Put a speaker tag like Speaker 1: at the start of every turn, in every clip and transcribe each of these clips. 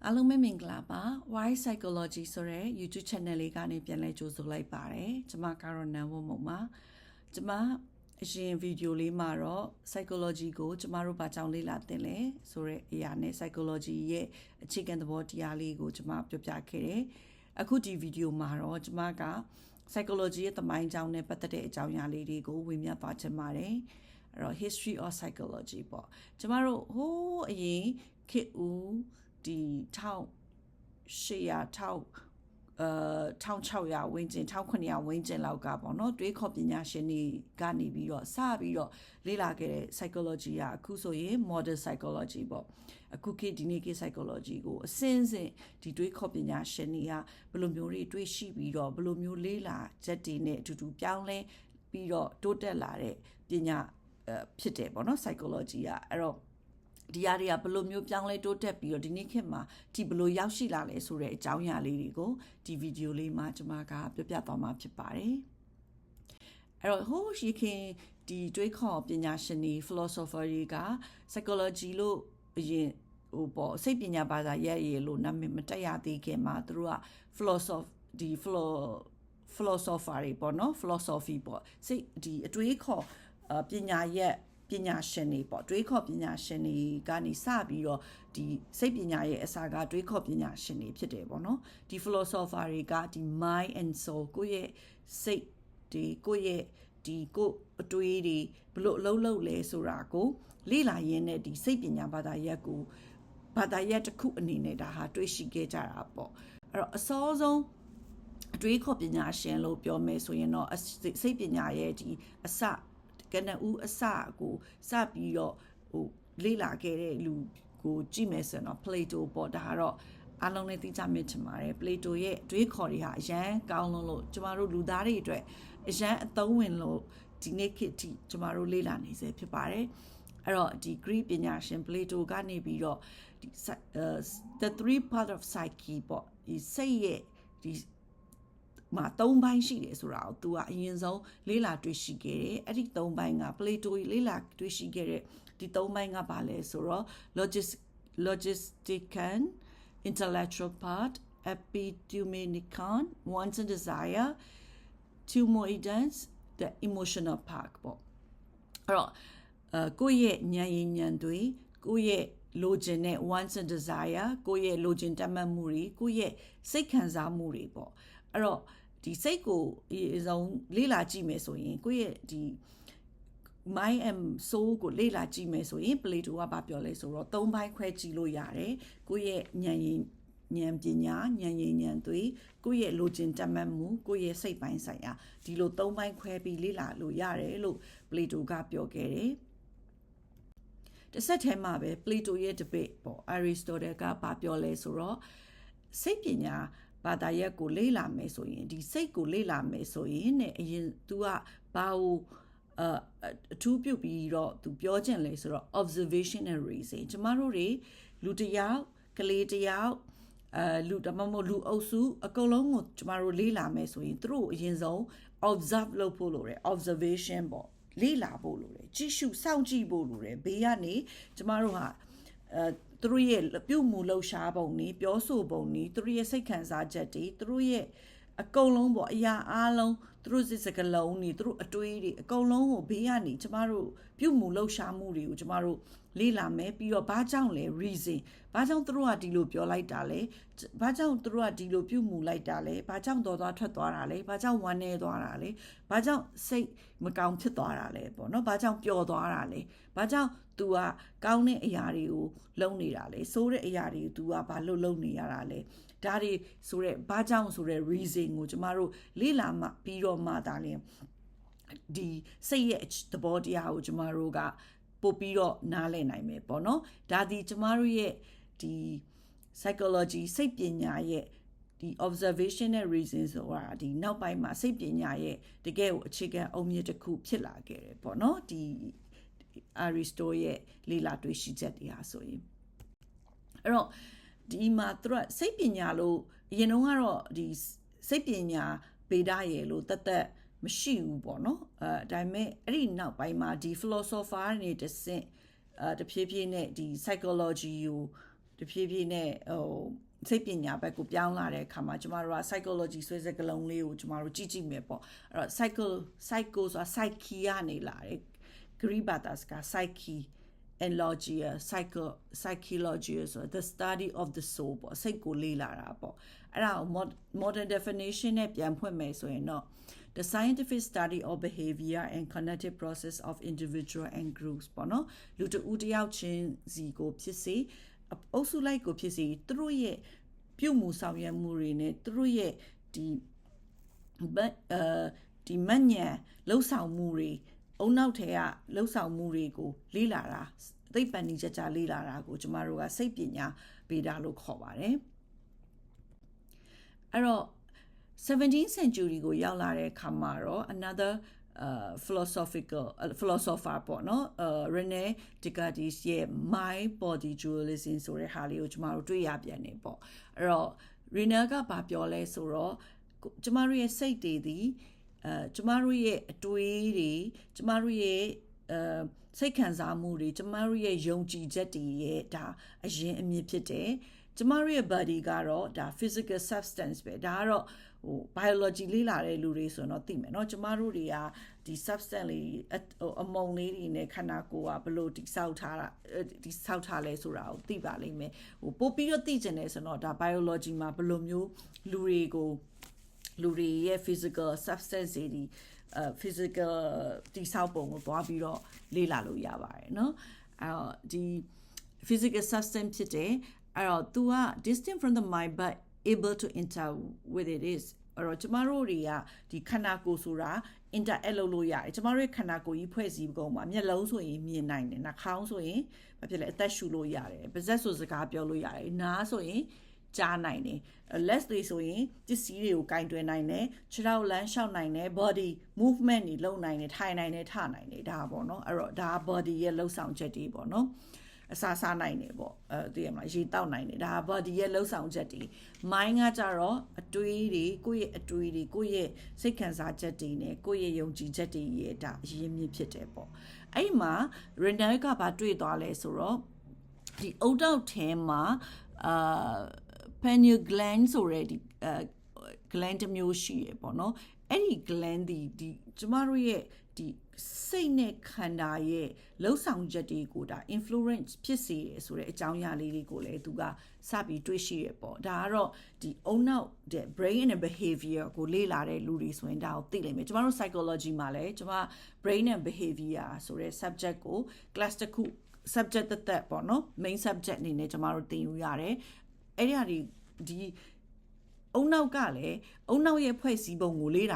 Speaker 1: အားလုံးပဲမင်္ဂလာပါ Why Psychology ဆိုတဲ့ YouTube channel လေးကနေပြန်လဲကြိုဆိုလိုက်ပါတယ်ကျွန်မကတော့နန်းဝမုံပါကျွန်မအရင်ဗီဒီယိုလေးမှာတော့ psychology ကိုကျွန်မတို့ဘာကြောင့်လေ့လာသင်လဲဆိုတဲ့အရာနဲ့ psychology ရဲ့အခြေခံသဘောတရားလေးကိုကျွန်မပြောပြခဲ့တယ်အခုဒီဗီဒီယိုမှာတော့ကျွန်မက psychology ရဲ့သမိုင်းကြောင်းနဲ့ပတ်သက်တဲ့အကြောင်းအရာလေးတွေကိုဝေမျှသွားချင်ပါတယ်အဲ့တော့ history of psychology ပေါ့ကျွန်မတို့ဟိုးအရင်ခေတ်ဦးဒီ1600ဝန်းကျင်1900ဝန်းကျင်လောက်ကပေါ့နော်တွေးခေါ်ပညာရှင်တွေကနေပြီးတော့စပြီးတော့လေ့လာခဲ့တဲ့ psychology ကအခုဆိုရင် modern psychology ပေါ့အခုခေတ်ဒီနေ့ခေတ် psychology ကိုအစင်းစင်ဒီတွေးခေါ်ပညာရှင်တွေကဘယ်လိုမျိုးတွေတွေးရှိပြီးတော့ဘယ်လိုမျိုးလေ့လာချက်တွေနဲ့အတူတူပြောင်းလဲပြီးတော့တိုးတက်လာတဲ့ပညာဖြစ်တယ်ပေါ့နော် psychology ကအဲ့တော့ဒီအရာတွေကဘယ်လိုမျိုးပြောင်းလဲတိုးတက်ပြီးတော့ဒီနေ့ခေတ်မှာဒီဘယ်လိုရောက်ရှိလာလဲဆိုတဲ့အကြောင်းအရာလေးတွေကိုဒီဗီဒီယိုလေးမှာကျွန်မကပြောပြသွားမှာဖြစ်ပါတယ်အဲ့တော့ဟိုးရှိခင်ဒီတွေးခေါ်ပညာရှင်တွေ philosopher တွေက psychology လို့အရင်ဟိုပေါ့စိတ်ပညာဘာသာရဲ့လို့နာမည်မတက်ရသေးခင်မှာသူတို့က philosopher တွေပေါ့နော် philosophy ပေါ့စိတ်ဒီအတွေးခေါ်ပညာရဲ့ပညာရှင်တွေပေါ့တွေးခေါ်ပညာရှင်တွေကနေစပြီးတော့ဒီစိတ်ပညာရဲ့အစာကတွေးခေါ်ပညာရှင်တွေဖြစ်တယ်ပေါ့နော်ဒီ philosopher တွေကဒီ mind and soul ကိုယ့်ရဲ့စိတ်တွေကိုယ့်ရဲ့ဒီကိုယ်အတွေးတွေဘလို့အလုံးလုံးလဲဆိုတာကိုလေ့လာရင်းနဲ့ဒီစိတ်ပညာဘာသာရပ်ကိုဘာသာရပ်တစ်ခုအနေနဲ့ဒါဟာတွေးရှိခဲ့ကြတာပေါ့အဲ့တော့အစောဆုံးအတွေးခေါ်ပညာရှင်လို့ပြောမယ်ဆိုရင်တော့စိတ်ပညာရဲ့ဒီအစကနဦးအစကိုစပြီးတော့ဟိုလေ့လာခဲ့တဲ့လူကိုကြည့်မယ်ဆိုတော့ Plato ပေါ့ဒါကတော့အားလုံးလည်းသိကြမြင်ချင်ပါတယ် Plato ရဲ့အတွေးခေါ်တွေဟာအရန်ကောင်းလို့ကျမတို့လူသားတွေအတွက်အရန်အသုံးဝင်လို့ဒီနေ့ခေတ်ထိကျမတို့လေ့လာနေစေဖြစ်ပါတယ်အဲ့တော့ဒီ Greek ပညာရှင် Plato ကနေပြီးတော့ဒီ the three part of psyche ပေါ့ဒီစိတ်ရဲ့ဒီမှာ၃ပိုင်းရှိတယ်ဆိုတာကို तू ကအရင်ဆုံးလေးလာတွေ့ရှိခဲ့တယ်အဲ့ဒီ၃ပိုင်းက Plato လေးလာတွေ့ရှိခဲ့တဲ့ဒီ၃ပိုင်းကဘာလဲဆိုတော့ logistican intellectual part epideminicon wants and desire timoidans the emotional part ပေါ့အဲ့တော့ကိုယ့်ရဲ့ဉာဏ်ရည်ဉာဏ်တွေကိုယ့်ရဲ့လိုချင်တဲ့ wants and desire ကိုယ့်ရဲ့လိုချင်တတ်မှတ်မှုတွေကိုယ့်ရဲ့စိတ်ခံစားမှုတွေပေါ့အဲ့တော့ဒီစိတ်ကိုအဆုံးလေ့လာကြည့်မယ်ဆိုရင်ကိုယ့်ရဲ့ဒီ mind and soul ကိုလေ့လာကြည့်မယ်ဆိုရင် Plato ကဘာပြောလဲဆိုတော့၃ပိုင်းခွဲကြည့်လို့ရတယ်ကိုယ့်ရဲ့ဉာဏ်ရည်ဉာဏ်ပညာဉာဏ်ရည်ဉာဏ်တွေကိုယ့်ရဲ့လိုချင်တတ်မှတ်မှုကိုယ့်ရဲ့စိတ်ပိုင်းဆိုင်ရာဒီလို၃ပိုင်းခွဲပြီးလေ့လာလို့ရတယ်လို့ Plato ကပြောခဲ့တယ်တစ်ဆက်တည်းမှာပဲ Plato ရဲ့ debate ပေါ့ Aristotle ကဘာပြောလဲဆိုတော့စိတ်ပညာဘာသာရပ်ကိုလေ့လာမယ်ဆိုရင်ဒီစိတ်ကိုလေ့လာမယ်ဆိုရင်တဲ့အရင် तू ကဘာကိုအထူးပြုပြီးတော့ तू ပြောချင်လဲဆိုတော့ observation and reason ကျမတို့တွေလူတစ်ယောက်ကလေးတစ်ယောက်လူတမမလူအုပ်စုအကုန်လုံးကိုကျမတို့လေ့လာမယ်ဆိုရင်သူတို့အရင်ဆုံး observe လုပ်ဖို့လိုတယ် observation ပေါ့လေ့လာဖို့လိုတယ်ကြည့်ရှုစောင့်ကြည့်ဖို့လိုတယ်ဘေးကနေကျမတို့ဟာသူတို့ရဲ့ပြုမှုလှုပ်ရှားပုံတွေပြောဆိုပုံတွေသူတို့ရဲ့စိတ်ခံစားချက်တွေသူတို့ရဲ့အကုန်လုံးပေါ့အရာအားလုံးသူတို့စကလုံးတွေသူတို့အတွေးတွေအကုန်လုံးကိုဘေးကနေကျမတို့ပြုမှုလှုပ်ရှားမှုတွေကိုကျမတို့လေ့လာမယ်ပြီးတော့ဘာကြောင့်လဲ reason ဘာကြောင့်သူတို့ကဒီလိုပြောလိုက်တာလဲဘာကြောင့်သူတို့ကဒီလိုပြုမှုလိုက်တာလဲဘာကြောင့်တော်သွားထွက်သွားတာလဲဘာကြောင့်ဝမ်းနေသွားတာလဲဘာကြောင့်စိတ်မကောင်းဖြစ်သွားတာလဲပေါ့နော်ဘာကြောင့်ပျော်သွားတာလဲဘာကြောင့် तू ကကောင်းတဲ့အရာတွေကိုလုံနေတာလဲဆိုးတဲ့အရာတွေကို तू ကဘာလို့လုံနေရတာလဲဒါတွေဆိုတဲ့ဘာကြောင့်ဆိုတဲ့ reason ကိုကျမတို့လေ့လာမှပြီးတော့မှဒါလင်းဒီစိတ်ရဲ့သဘောတရားကိုကျမတို့ကပို့ပြီးတော့နားလည်နိုင်မယ်ပေါ့နော်ဒါဒီကျမတို့ရဲ့ဒီ psychology စိတ်ပညာရဲ့ဒီ observation နဲ့ reason ဆိုတာဒီနောက်ပိုင်းမှာစိတ်ပညာရဲ့တကယ်ကိုအခြေခံအုတ်မြစ်တစ်ခုဖြစ်လာခဲ့တယ်ပေါ့နော်ဒီ Aristotle ရဲ့လေ့လာတွေ့ရှိချက်တွေဟာဆိုရင်အဲ့တော့ဒီမှာသူကစိတ်ပညာလို့အရင်တော့ကတော့ဒီစိတ်ပညာဗေဒရဲ့လို့တသက်မရှိဘူးပေါ့နော်ဒါပေမဲ့အဲ့ဒီနောက်ပိုင်းမှာဒီ philosopher တွေတဖြည်းဖြည်းနဲ့ဒီ psychology ကို တဖြည်းဖြည်းနဲ့စိတ်ပညာဘက်ကိုပြောင်းလာတဲ့အခါမှာကျမတို့က psychology ဆိုတဲ့စကားလုံးလေးကိုကျမတို့ကြည့်မယ်ပေါ့အဲ့တော့ psycho ဆိုတာ psyche ကနေလာတယ် Greek ဘာသာစကား psyche and logia psychology ဆို the study of the soul ပေါ့စိတ်ကိုလေ့လာတာပေါ့အဲ့ဒါ modern definition နဲ့ပြန်ဖွင့်မယ်ဆိုရင်တော့ the scientific study of behavior and cognitive process of individual and groups ပေါ့နော်လူတဦးတယောက်ချင်းစီကိုဖြစ်စေအုပ်စုလိုက်ကိုဖြစ်စေသူတို့ရဲ့ပြုမှုဆောင်ရွက်မှုတွေနဲ့သူတို့ရဲ့ဒီမညံလှုပ်ဆောင်မှုတွေအုံနောက်ထဲကလှုပ်ဆောင်မှုတွေကိုလေ့လာတာသိပ္ပံနည်းကြလေ့လာတာကိုကျမတို့ကစိတ်ပညာဗေဒလို့ခေါ်ပါတယ်အဲ့တော့ 17th century ကိုရောက်လာတဲ့အခါမှာတော့ another philosopher ပေါ့နော်René Descartes ရဲ့ mind body dualism ဆိုတဲ့ဟာလေးကိုကျမတို့တွေ့ရပြန်နေပေါ့အဲ့တော့ René ကဘာပြောလဲဆိုတော့ကျမတို့ရဲ့စိတ်တွေဒီကျမတို့ရဲ့အတွေးတွေကျမတို့ရဲ့စိတ်ခံစားမှုတွေကျမတို့ရဲ့ယုံကြည်ချက်တွေရဲ့ဒါအရင်အမြစ်ဖြစ်တယ်ကျမတို့ရဲ့ body ကတော့ဒါ physical substance ပဲဒါကတော့biology လေ့လာတဲ့လူတွေဆိုတော့သိမယ်เนาะကျမတို့တွေကဒီ substance လေးအမုံလေးတွေနဲ့ခန္ဓာကိုယ်ကဘယ်လိုတိဆောက်ထားလဲဆိုတာကိုသိပါလိမ့်မယ်ပို့ပြီးတော့သိကျင်တယ်ဆိုတော့ဒါ biology မှာဘယ်လိုမျိုးလူတွေရဲ့ physical substance တွေ physical တိဆောက်ပုံကိုသွားပြီးတော့လေ့လာလို့ရပါတယ်เนาะအဲ့တော့ဒီ physical substance ဖြစ်တယ်အဲ့တော့ तू က distinct from the mind but able to interact with it is အဲ့တော့ကျမတို့တွေကဒီခန္ဓာကိုယ်ဆိုတာ interact လုပ်လို့ရတယ်ကျမတို့ရဲ့ခန္ဓာကိုယ်ကြီးဖွဲ့စည်းပုံမှာမျက်လုံးဆိုရင်မြင်နိုင်တယ်နှာခေါင်းဆိုရင်ဘာဖြစ်လဲအသက်ရှူလို့ရတယ်ပါးစပ်ဆိုစကားပြောလို့ရတယ်နားဆိုရင်ကြားနိုင်တယ် let's တွေဆိုရင်ပစ္စည်းတွေကိုကင်တွယ်နိုင်တယ်ခြေထောက်လမ်းလျှောက်နိုင်တယ် body movement တွေလုပ်နိုင်တယ်ထိုင်နိုင်တယ်ထနိုင်တယ်ဒါပေါ့နော်အဲ့တော့ဒါ body ရဲ့လှုပ်ဆောင်ချက်တွေပေါ့နော်အစားစားနိုင်တယ်ပေါ့သိရမလားရေတောက်နိုင်တယ်ဒါ body ရဲ့လှုပ်ဆောင်ချက်တွေ mind ကကြတော့အတွေးတွေကိုယ့်ရဲ့အတွေးတွေကိုယ့်ရဲ့စိတ်ခံစားချက်တွေနဲ့ကိုယ့်ရဲ့ယုံကြည်ချက်တွေရဲ့ဒါအရင်းမြစ်ဖြစ်တယ်ပေါ့အဲ့ဒီမှာ René ကဘာတွေ့သွားလဲဆိုတော့ဒီအုတ်တောက်ထဲမှာpineal gland ဆိုတဲ့ဒီgland တစ်မျိုးရှိရပေါ့နော်အဲ့ဒီ gland ဒီကျမတို့ရဲ့ဒီစိတ်နဲ့ခန္ဓာရဲ့လှုပ်ဆောင်ချက်တွေကိုဒါ influence ဖြစ်စေတယ်ဆိုတဲ့အကြောင်းအရာလေးတွေကိုလည်းသူကစပြီးတွေ့ရှိရပေါ့ဒါကတော့ဒီအုံနောက်တဲ့ brain and behavior ကိုလေ့လာတဲ့လူတွေဆိုရင်ဒါကိုသိလိမ့်မယ်ကျမတို့ psychology မှာလည်းကျမ brain and behavior ဆိုတဲ့ subject ကို class တစ်ခု subject သက်ပေါ့နော် main subject အနေနဲ့ကျမတို့သင်ယူရတယ်အဲ့ဒီအုံနောက်ကလည်းအုံနောက်ရဲ့ဖွဲ့စည်းပုံကိုလေ့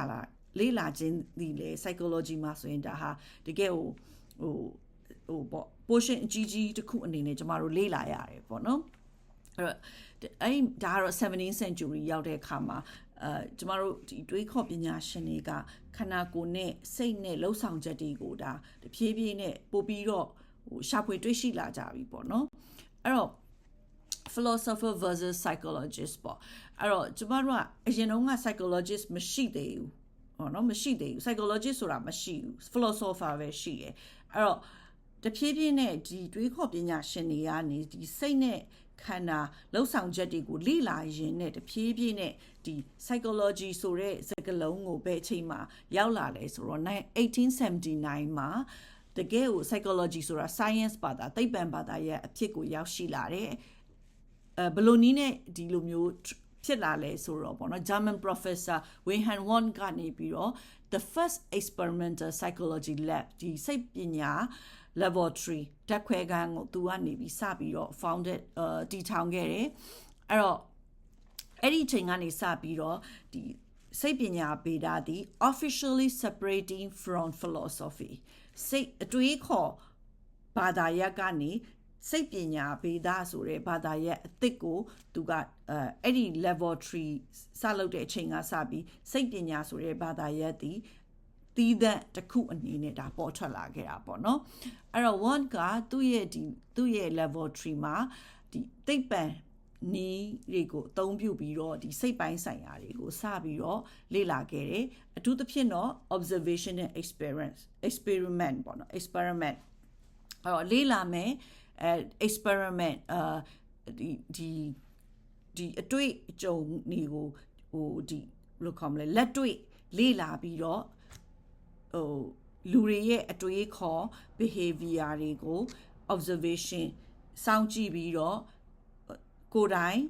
Speaker 1: လာခြင်းဒီလေ psychology မှာဆိုရင်ဒါဟာတကယ်ဟိုပေါ့ portion အကြီးတစ်ခုအနေနဲ့ကျမတို့လေ့လာရတယ်ပေါ့နော်အဲ့ဒါကတော့ 17th century ရောက်တဲ့အခါမှာကျမတို့ဒီတွေးခေါ်ပညာရှင်တွေကခန္ဓာကိုယ်နဲ့စိတ်နဲ့လှုပ်ဆောင်ချက်တွေကိုဒါတဖြည်းဖြည်းနဲ့ပို့ပြီးတော့ရှာဖွေတွေ့ရှိလာကြပြီပေါ့နော်အဲ့တော့philosopher versus psychologist ပေါ့အဲ့တော့ကျမတို့ကအရင်တုန်းက psychologist မရှိသေးဘူးဟောနော်မရှိသေးဘူး psychologist ဆိုတာမရှိဘူး philosopher ပဲရှိတယ်အဲ့တော့တဖြည်းဖြည်းနဲ့ဒီတွေးခေါ်ပညာရှင်တွေကနေဒီစိတ်နဲ့ခန္ဓာလှုပ်ဆောင်ချက်တွေကိုလေ့လာရင်းနဲ့တဖြည်းဖြည်းနဲ့ဒီ psychology ဆိုတဲ့စကားလုံးကိုဘယ်အချိန်မှာရောက်လာလဲဆိုတော့1879မှာတကယ်ကို psychology ဆိုတာ science ဘာသာသိပ္ပံဘာသာရဲ့အဖြစ်ကိုရောက်ရှိလာတယ်ဘယ်လိုနည်းနဲ့ဒီလိုမျိုးဖြစ်လာလဲဆိုတော့ပေါ့နော် German professor Wilhelm Wundt ကနေပြီးတော့ the first experimental psychology lab ဒီစိတ်ပညာ laboratory ဓာတ်ခွဲခန်းကိုသူကနေပြီးစပြီးတော့ founded တည်ထောင်ခဲ့တယ်အဲ့တော့အဲ့ဒီအချိန်ကနေစပြီးတော့ဒီစိတ်ပညာဗေဒသည် officially separating from philosophy စိတ်အတွေးခေါ်ဘာသာရပ်ကနေစိတ်ပညာဗေဒဆိုတဲ့ဘာသာရပ်အသစ်ကိုသူကအဲ့ဒီ laboratory စလုပ်တဲ့အချိန်ကစပြီးစိတ်ပညာဆိုတဲ့ဘာသာရပ်ဒီသီးသန့်တစ်ခုအနေနဲ့ဒါပေါ်ထွက်လာခဲ့တာပေါ့နော်အဲ့တော့ one ကသူ့ရဲ့ laboratory မှာဒီသိပ္ပံနီးတွေကိုအသုံးပြုပြီးတော့ဒီစိတ်ပိုင်းဆိုင်ရာတွေကိုစပြီးတော့လေ့လာခဲ့တယ်အထူးသဖြင့်တော့ observation and experiment ပေါ့နော် experiment အဲ့တော့လေ့လာမယ်experiment ဒီအတွေ့အကြုံတွေကိုဒီဘယ်လိုခေါ်မလဲလက်တွေ့လေ့လာပြီးတော့လူတွေရဲ့အတွေ့အခေါ် behavior တွေကို observation စောင့်ကြည့်ပြီးတော့ကိုယ်တိုင်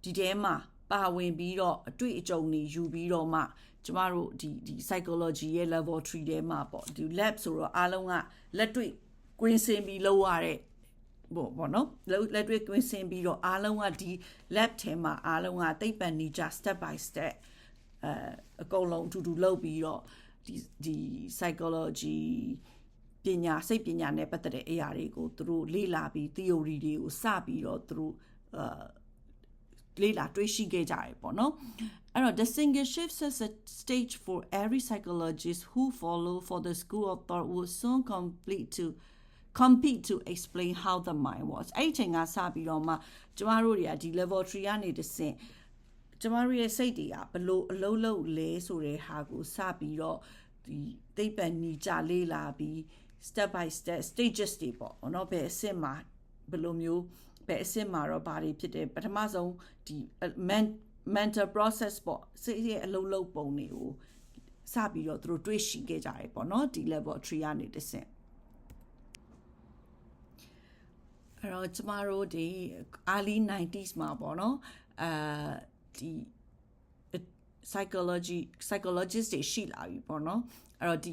Speaker 1: ဒီထဲမှာပါဝင်ပြီးတော့အတွေ့အကြုံတွေယူပြီးတော့မှကျမတို့ဒီ psychology ရဲ့ level 3ထဲမှာပေါ့ဒီ lab ဆိုတော့အားလုံးကလက်တွေ့ကွင်းဆင်းပြီးလုပ်ရတဲ့ပေါ့နော်လက်တွေ့ကွင်းဆင်းပြီးတော့အားလုံးကဒီ lab ထဲမှာအားလုံးကသိပ္ပံနည်းကျ step by step အကုန်လုံးအတူတူလုပ်ပြီးတော့ဒီ psychology ပညာစိတ်ပညာနဲ့ပတ်သက်တဲ့အရာတွေကိုသူတို့လေ့လာပြီး theory တွေကိုစပြီးတော့သူတို့လေ့လာတွေ့ရှိခဲ့ကြတယ်ပေါ့နော်အဲ့တော့ distinguishes as a stage for every psychologist who follow for the school of thought will soon compete to explain how the mind was အဲ့ချိန်ကစပြီးတော့မှကျမတို့တွေကဒီ level 3ကနေတဆင့်ကျမတို့ရဲ့စိတ်တွေကဘလို့အလုံးလုံးလဲဆိုတဲ့ဟာကိုစပြီးတော့ဒီသိပ္ပံနည်းကျလေ့လာပြီး step by step stages တွေပေါ့နော်ဘယ်အဆင့်မှာဘယ်လိုမျိုးဘယ်အဆင့်မှာတော့ဘာတွေဖြစ်တယ်ပထမဆုံးဒီ mental process ပေါ့စိတ်ရဲ့အလုံးလုံးပုံတွေကိုစပြီးတော့သူတို့တွေးရှိခဲ့ကြတယ်ပေါ့နော်ဒီ level 3ကနေတဆင့်အဲ့တော့ကျမတို့ဒီ early 90s မှာပေါ့နော်ဒီ psychologist တွေရှိလာပြီပေါ့နော်အဲ့တော့ဒီ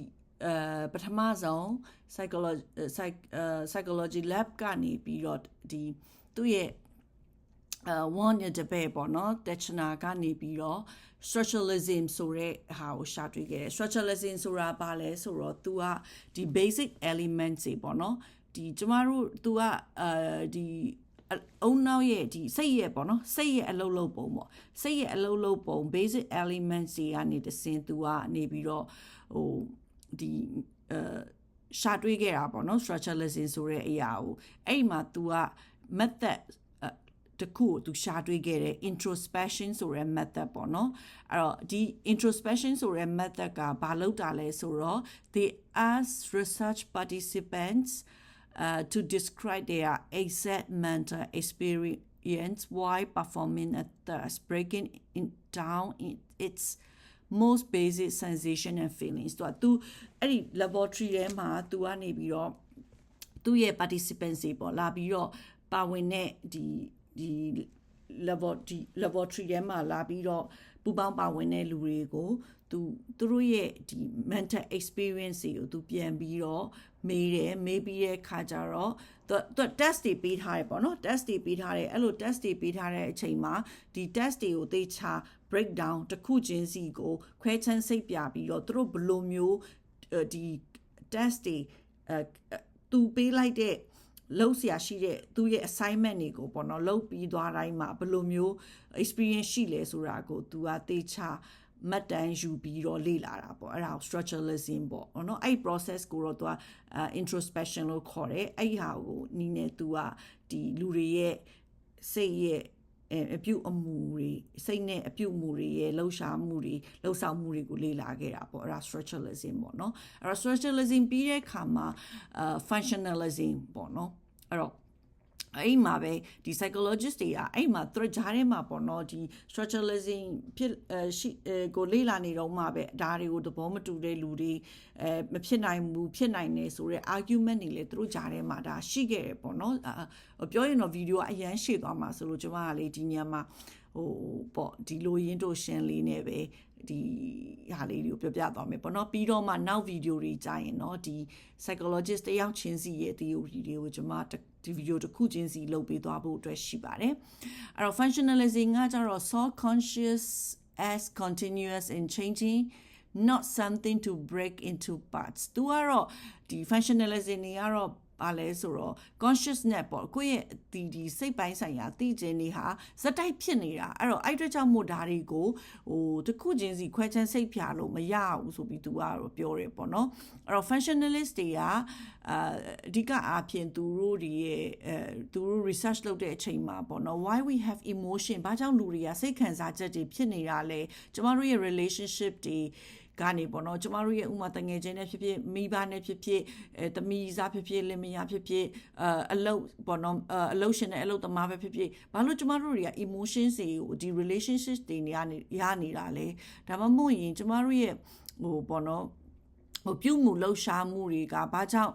Speaker 1: ပထမဆုံး psychology lab ကနေပြီးတော့ဒီသူ့ရဲ့one in the bay ပေါ့နော် Techna ကနေပြီးတော့ structuralism ဆိုတဲ့ဟာကိုရှာတွေ့ခဲ့တယ် structuralism ဆိုတာဘာလဲဆိုတော့သူကဒီ basic elements တွေပေါ့နော်ဒီကျမတို့သူကဒီအုံနောက်ရဲ့ဒီစိတ်ရဲ့ပေါ့နော်စိတ်ရဲ့အလုံးလုံးပုံပေါ့စိတ်ရဲ့အလုံးလုံးပုံ basic elements တွေကနေတဆင့်သူကနေပြီးတော့ဒီရှာတွေ့ခဲ့တာပေါ့နော် structuralism ဆိုတဲ့အရာကိုအဲ့မှာသူက method တခုကိုသူရှာတွေ့ခဲ့တဲ့ introspection ဆိုတဲ့ method ပေါ့နော်အဲ့တော့ဒီ introspection ဆိုတဲ့ method ကဘာလုပ်တာလဲဆိုတော့ they ask research participants to describe their exact mental experience while performing a task, breaking it down in its most basic sensation and feelings သူအဲ့ဒီ laboratory ထဲမှာသူကနေပြီးတော့သူ့ရဲ့ participants တွေပေါ့လာပြီးတော့ပါဝင်တဲ့ဒီ laboratory ထဲမှာလာပြီးတော့ပူပေါင်းပါဝင်တဲ့လူတွေကိုသူတို့ရဲ့ဒီ mental experience တွေကိုသူပြန်ပြီးတော့မေးပြီးတဲ့ခါကျတော့သူ test တွေပေးထားတယ်ပေါ့နော် test တွေပေးထားတယ်အဲ့လို test တွေပေးထားတဲ့အချိန်မှာဒီ test တွေကိုသေချာ breakdown တစ်ခုချင်းစီကိုခွဲခြမ်းစိတ်ပြပြီးတော့သူတို့ဘယ်လိုမျိုးဒီ test တွေသူပေးလိုက်တဲ့လုပ်เสียရှိတဲ့သူရဲ့ assignment တွေကိုပေါ့နော်လုပ်ပြီးသွားတိုင်းမှာဘယ်လိုမျိုး experience ရှိလဲဆိုတာကိုသူကသေချာမှတ်တမ်းယူပြီးတော့လေ့လာတာပေါ့အဲ့ဒါ structuralism ပေါ့နော်အဲ့ process ကိုတော့သူက introspection လို့ခေါ်တယ်အဲ့ဟာကိုနီးနေသူကဒီလူတွေရဲ့စိတ်ရဲ့အပြုအမူတွေစိတ်နဲ့အပြုအမူတွေရဲ့လှုပ်ရှားမှုတွေလှုပ်ဆောင်မှုတွေကိုလေ့လာခဲ့တာပေါ့အဲ့ဒါ structuralism ပေါ့နော်အဲ့တော့ structuralism ပြီးတဲ့အခါမှာfunctionalism ပေါ့နော်အဲ့တော့အဲ့မှာပဲဒီ psychologist တွေကအဲ့မှာသူကြားထဲမှာပေါ့နော်ဒီ structuralism ဖြစ်ကိုလေ့လာနေတော့မှပဲဒါတွေကိုသဘောမတူတဲ့လူတွေမဖြစ်နိုင်ဘူးဖြစ်နိုင်တယ်ဆိုတဲ့ argument တွေလည်းသူတို့ကြားထဲမှာဒါရှိခဲ့တယ်ပေါ့နော်ပြောရင်တော့ဗီဒီယိုကအရန်ရှည်သွားမှာဆိုလို့ကျွန်မကလေဒီညမှာပေါ့ဒီလိုရင်းတို့ရှင်လေးနဲ့ပဲဒီဟာလေးတွေကိုပြောပြသွားမယ်ပေါ့နော်ပြီးတော့မှနောက်ဗီဒီယိုတွေကြာရင်เนาะဒီ psychologist တယောက်ချင်းစီရဲ့ theory တွေကိုကျွန်မဒီဗီဒီယိုတစ်ခုချင်းစီလုပ်ပေးသွားဖို့အတွက်ရှိပါတယ်အဲ့တော့ functionalism ကကျတော့ saw conscious as continuous and changing not something to break into parts သူကတော့ဒီ functionalism တွေကတော့ဘာလဲဆိုတော့ consciousness ပေါ့ကိုယ့်ရဲ့ဒီစိတ်ပိုင်းဆိုင်ရာသိခြင်းတွေဟာဇက်တိုက်ဖြစ်နေတာအဲ့တော့အဲ့အတွက်ကြောင့်မို့ဒါတွေကိုတစ်ခုချင်းစီခွဲခြမ်းစိတ်ဖြာလို့မရဘူးဆိုပြီးသူကတော့ပြောတယ်ပေါ့နော်အဲ့တော့ functionalist တွေကအဓိကအားဖြင့်သူတို့ research လုပ်တဲ့အချိန်မှာပေါ့နော် why we have emotion ဘာကြောင့်လူတွေကစိတ်ခံစားချက်တွေဖြစ်နေတာလဲကျမတို့ရဲ့ relationship တွေ ကနေပေါ့နော်ကျမတို့ရဲ့ဥမာတငယ်ချင်းနဲ့ဖြစ်ဖြစ်မိဘနဲ့ဖြစ်ဖြစ်သမီးစားဖြစ်ဖြစ်လင်မယားဖြစ်ဖြစ်အလုပ်ပေါ့နော်အလုပ်ရှင်နဲ့အလုပ်သမားပဲဖြစ်ဖြစ်ဘာလို့ကျမတို့တွေက emotions တွေကိုဒီ relationship တွေနေရနေတာလဲဒါမှမဟုတ်ရင်ကျမတို့ရဲ့ပေါ့နော်ပြုမှုလှုပ်ရှားမှုတွေကဘာကြောင့်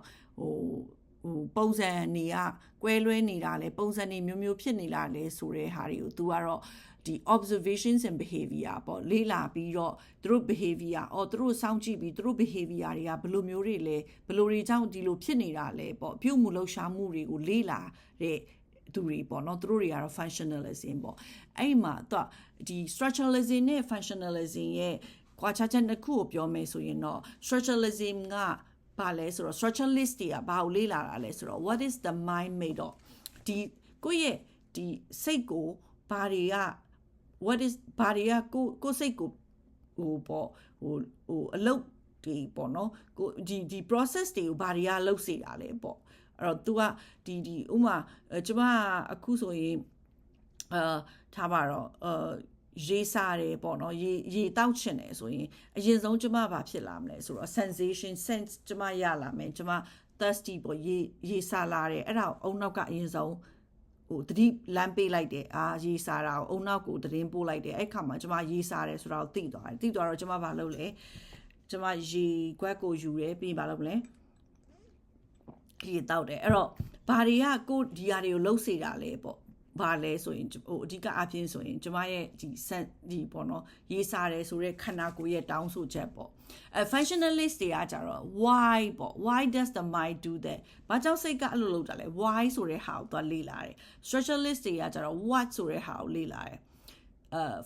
Speaker 1: ပုံစံတွေကကွဲလွဲနေတာလဲပုံစံတွေမျိုးဖြစ်နေလာလဲဆိုတဲ့ဟာတွေကို तू ကတော့ဒီ observations and behavior ပေါ့လေ့လာပြီးတော့သူတို့ behavior သူတို့စောင့်ကြည့်ပြီးသူတို့ behavior တွေကဘယ်လိုမျိုးတွေလဲဘယ်လိုတွေကြောင့်ဒီလိုဖြစ်နေတာလဲပေါ့ပြုမှုလှုပ်ရှားမှုတွေကိုလေ့လာတဲ့သူတွေပေါ့နော်သူတို့တွေကတော့ functionalism ပေါ့အဲ့မှာသူဒီ structuralism နဲ့ functionalism ရဲ့ကွာခြားချက်တစ်ခုကိုပြောမယ်ဆိုရင်တော့ structuralism ကဘာလဲဆိုတော့ structuralist တွေကဘာကိုလေ့လာတာလဲဆိုတော့ what is the mind made of ဒီကိုယ့်ရဲ့ဒီစိတ်ကိုဘာတွေက what is ဘာတွေကကိုစိတ်ကိုပေါ့အလုပ်တွေပေါ့နော်ကိုဒီ process တွေကိုဘာတွေကလုပ်စေတာလဲပေါ့အဲ့တော့ तू ကဒီဥမာကျမအခုဆိုရင်ထားပါတော့ရေးစားတယ်ပေါ့နော်ရေတောက်ချင်တယ်ဆိုရင်အရင်ဆုံးကျမဘာဖြစ်လာမလဲဆိုတော့ sensation sense ကျမရလာမယ်ကျမ thirsty ပေါ့ရေစားလာတယ်အဲ့ဒါအုံနောက်ကအရင်ဆုံးတတိလမ်းပေးလိုက်တယ်ရေစားတာကိုအုံနောက်ကိုသတင်းပို့လိုက်တယ်အဲ့ခါမှာကျမရေစားတယ်ဆိုတော့သိသွားတော့ကျမဘာလုပ်လဲကျမရေခွက်ကိုယူတယ်ပြီးဘာလုပ်မလဲရေတောက်တယ်အဲ့တော့ဘာတွေကကိုဒီဟာတွေကိုလှုပ်စေတာလဲပေါ့ဘာလဲဆိုရင်အဓိကအဖြစ်ဆိုရင်ကျမရဲ့ဒီပေါ့နော်ရေးစားတယ်ဆိုတဲ့ခန္ဓာကိုယ်ရဲ့တောင်းဆိုချက်ပေါ့functionalist တွေကကြတော့ why ပေါ့ why does the mind do that ဘာကြောင့်စိတ်ကအဲ့လိုလုပ်တာလဲ why ဆိုတဲ့ဟာကိုသွားလေ့လာတယ် structuralist တွေကကြတော့ what ဆိုတဲ့ဟာကိုလေ့လာတယ်